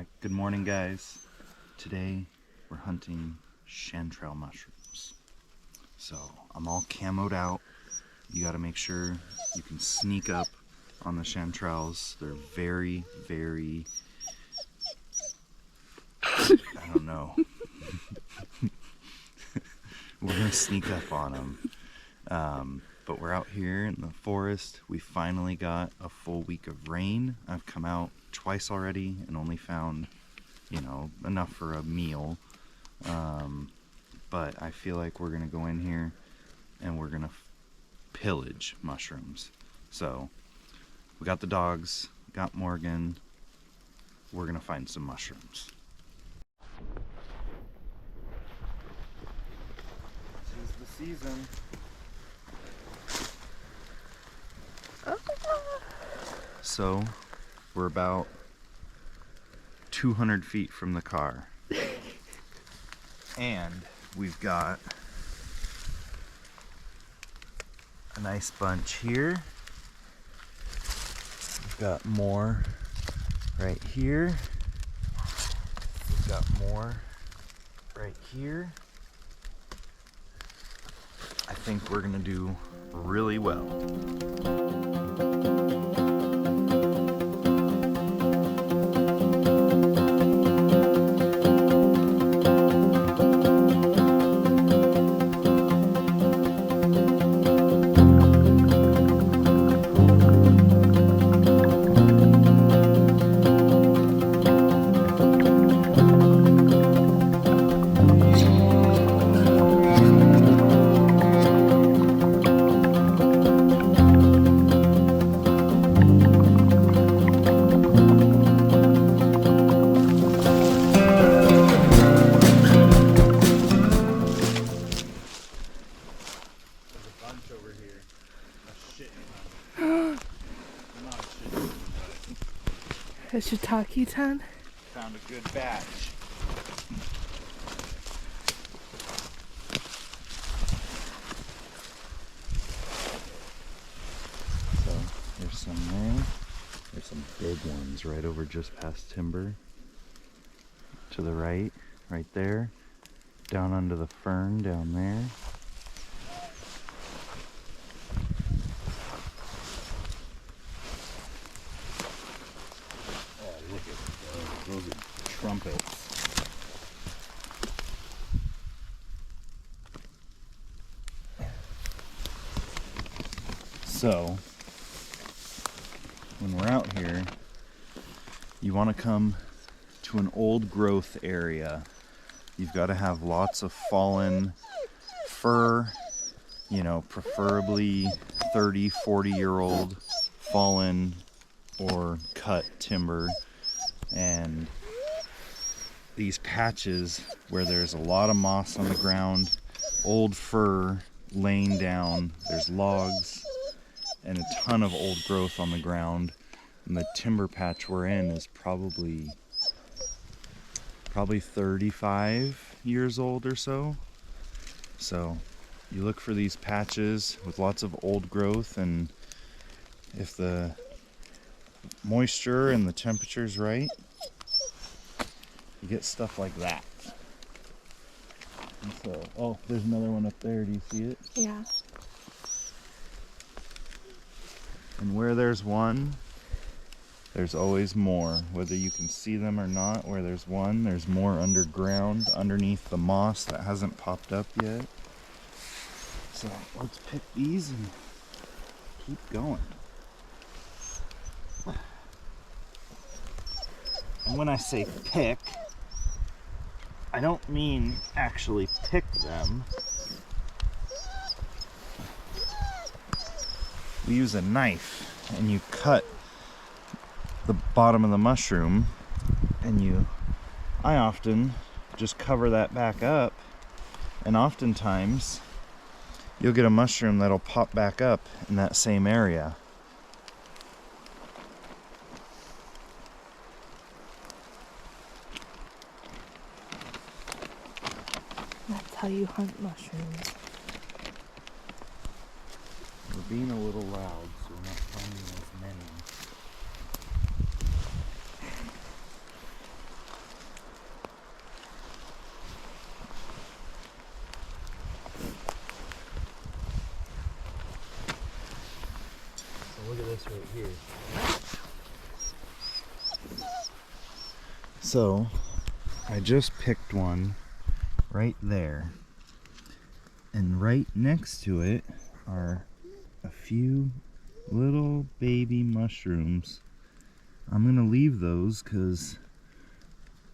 Alright, good morning guys. Today we're hunting chanterelle mushrooms. So I'm all camoed out. You gotta make sure you can sneak up on the chanterelles. They're very, very, I don't know. We're gonna sneak up on them. But we're out here in the forest. We finally got a full week of rain. I've come out twice already and only found, enough for a meal. But I feel like we're gonna go in here and we're gonna pillage mushrooms. So we got the dogs, got Morgan. We're gonna find some mushrooms. This is the season. So we're about 200 feet from the car. And we've got a nice bunch here. We've got more right here. We've got more right here. I think we're gonna do really well. A shiitake ton. Found a good batch. So there's some there. There's some big ones right over just past timber. To the right, right there. Down under the fern down there. Those are trumpets. So, when we're out here, you want to come to an old growth area. You've got to have lots of fallen fir, preferably 30, 40-year-old fallen or cut timber. And these patches where there's a lot of moss on the ground, old fir laying down, there's logs and a ton of old growth on the ground. And the timber patch we're in is probably 35 years old or so. So you look for these patches with lots of old growth, and if the moisture and the temperature's right, you get stuff like that. And so, oh, there's another one up there. Do you see it? Yeah. And where there's one, there's always more. Whether you can see them or not, where there's one, there's more underground, underneath the moss that hasn't popped up yet. So let's pick these and keep going. And when I say pick, I don't mean actually pick them. We use a knife and you cut the bottom of the mushroom, and I often just cover that back up, and oftentimes you'll get a mushroom that'll pop back up in that same area. That's how you hunt mushrooms. We're being a little loud, so we're not finding as many. So I just picked one right there, and right next to it are a few little baby mushrooms. I'm gonna leave those because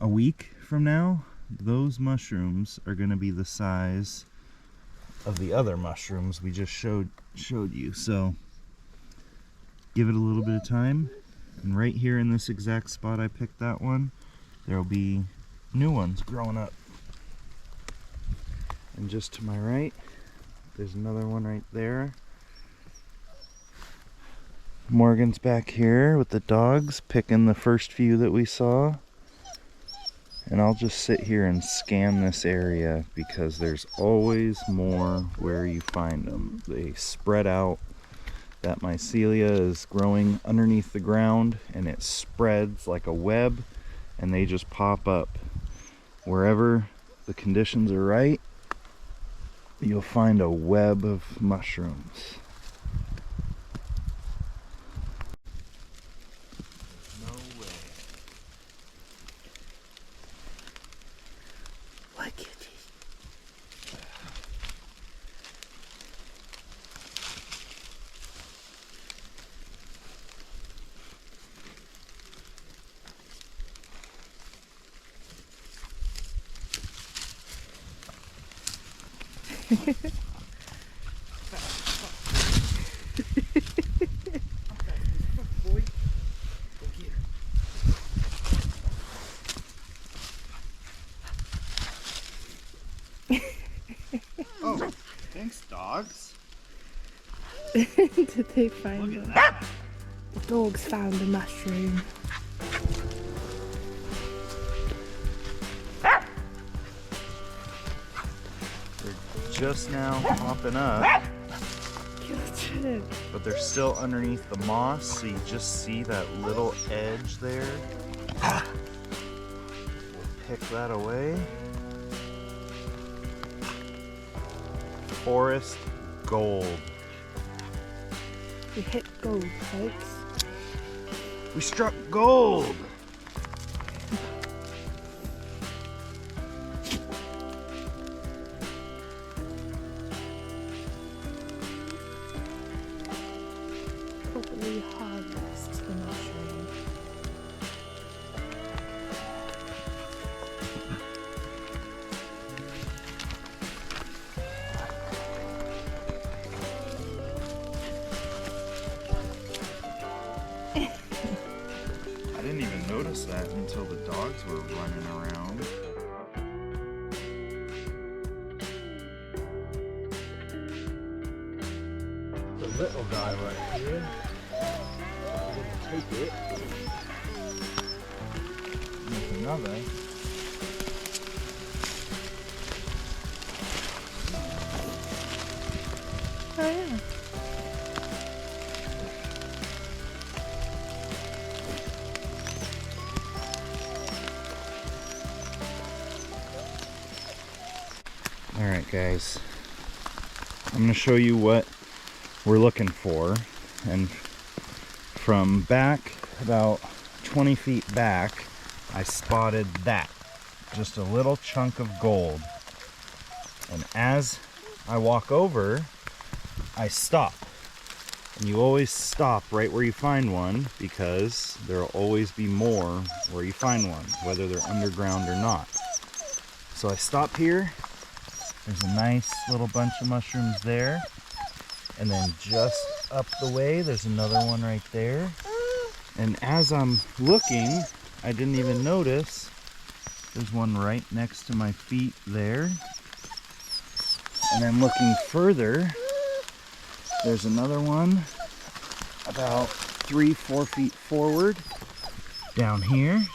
a week from now those mushrooms are gonna be the size of the other mushrooms we just showed you. So give it a little bit of time, and right here in this exact spot I picked that one, there'll be new ones growing up. And just to my right, there's another one right there. Morgan's back here with the dogs, picking the first few that we saw. And I'll just sit here and scan this area because there's always more where you find them. They spread out. That mycelia is growing underneath the ground, and it spreads like a web, and they just pop up. Wherever the conditions are right, you'll find a web of mushrooms. No way. Look at it. Oh, thanks, dogs. Did they find Look one? at that. The dogs found a mushroom. They're just now popping up, Gotcha. but they're still underneath the moss, so you just see that little edge there. We'll pick that away. Forest gold. We hit gold, folks. We struck gold! Properly harvest the mushroom. I didn't even notice that until the dogs were running around. The little guy right here. I'm gonna take it. There's another. Oh yeah. Alright guys, I'm going to show you what we're looking for, and from back about 20 feet back I spotted that, just a little chunk of gold, and as I walk over I stop, and you always stop right where you find one because there will always be more where you find one, whether they're underground or not. So I stop here. There's a nice little bunch of mushrooms there. And then just up the way, there's another one right there. And as I'm looking, I didn't even notice, there's one right next to my feet there. And then looking further, there's another one about 3-4 feet forward down here.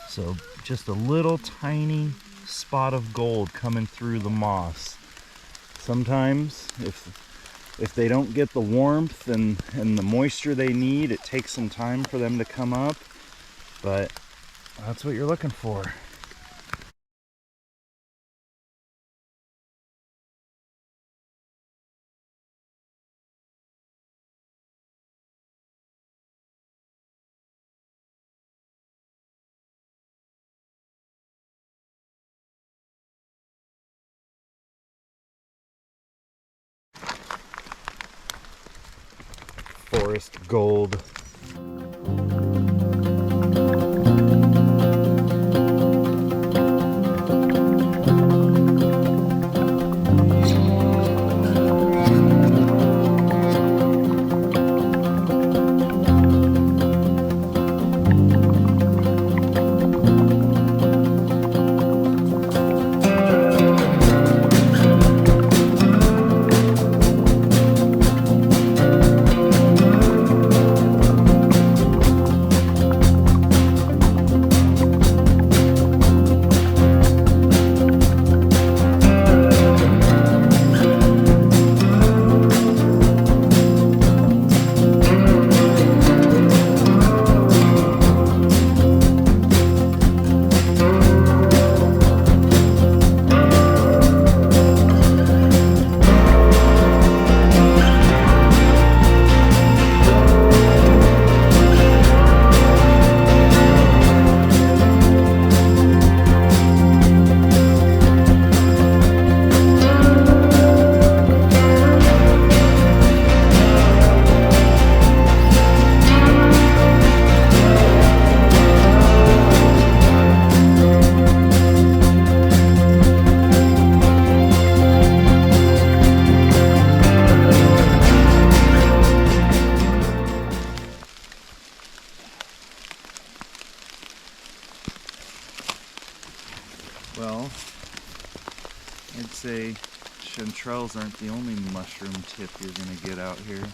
So just a little tiny spot of gold coming through the moss. Sometimes if they don't get the warmth and the moisture they need, it takes some time for them to come up, but that's what you're looking for. forest gold. Well, I'd say chanterelles aren't the only mushroom tip you're gonna get out here.